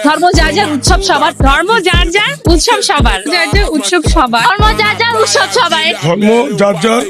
ধর্ম যার যার উৎসব সবার, ধর্ম যার যার উৎসব সবার, যার যার উৎসব সবার, ধর্ম যার যার উৎসব সবার, ধর্ম যার যার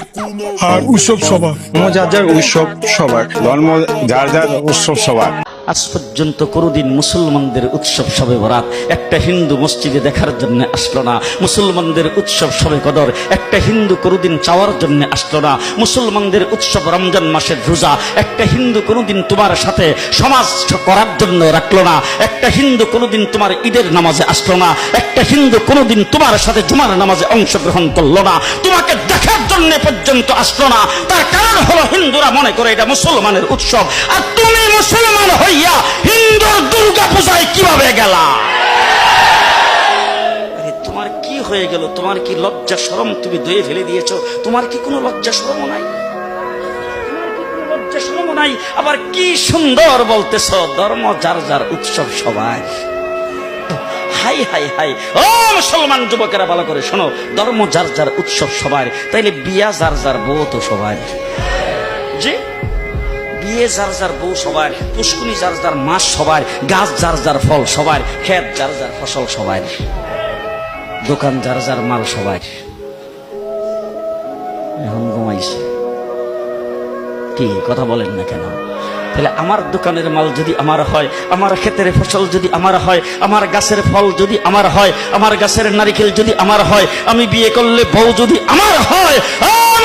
আর উৎসব সবার। ধর্ম যার যার উৎসব সবার। ধর্ম যার যার উৎসব সবার। আজ পর্যন্ত কোনোদিন মুসলমানদের উৎসব শবে বরাত একটা হিন্দু মসজিদে দেখার জন্য আসলো না। মুসলমানদের উৎসব শবে কদর একটা হিন্দু কোনোদিন চাওয়ার জন্য আসলো না। মুসলমানদের উৎসব রমজান মাসের রোজা একটা হিন্দু কোনোদিন তোমার সাথে সমাজ করার জন্য রাখলো না। একটা হিন্দু কোনোদিন তোমার ঈদের নামাজে আসলো না। একটা হিন্দু কোনোদিন তোমার সাথে জুমার নামাজে অংশগ্রহণ করলো না। তোমাকে দেখার জন্য পর্যন্ত আসলো না। তার কারণ হলো হিন্দুরা মনে করে এটা মুসলমানের উৎসব, আর তুমি মুসলমান হইয়া হিন্দুর দুর্গা পূজায় কিভাবে গেলা? আরে তোমার কি হয়ে গেল? তোমার কি লজ্জা শরম তুমি ধুয়ে ফেলে দিয়েছো? তোমার কি কোনো লজ্জা শরম নাই? লজ্জা শরম নাই? আবার কি সুন্দর বলতেছ, ধর্ম যার যার উৎসব সবাই। হাই হাই হাই, ও মুসলমান যুবকেরা ভালো করে শোনো, ধর্ম যার যার উৎসব সবার, তাইলে বিয়া যার যার বউ তো সবার। জি, বিয়ে যার যার বউ সবার, পুষ্কুনি যার যার মাস সবার, গাছ যার যার ফল সবার, ক্ষেত যার যার ফসল সবার, দোকান যার যার মাল সবার। এখন ঘুমাইছে কি কথা বলেন না কেন? তাহলে আমার দোকানের মাল যদি আমার হয়, আমার ক্ষেতের ফসল যদি আমার হয়, আমার গাছের ফল যদি আমার হয়, আমার গাছের নারিকেল যদি আমার হয়, আমি বিয়ে করলে বউ যদি আমার হয়,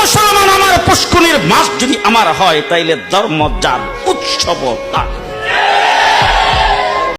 মুসলমান আমার পুষ্কুনির মাছ যদি আমার হয়, তাইলে ধর্ম যার উৎসব তার।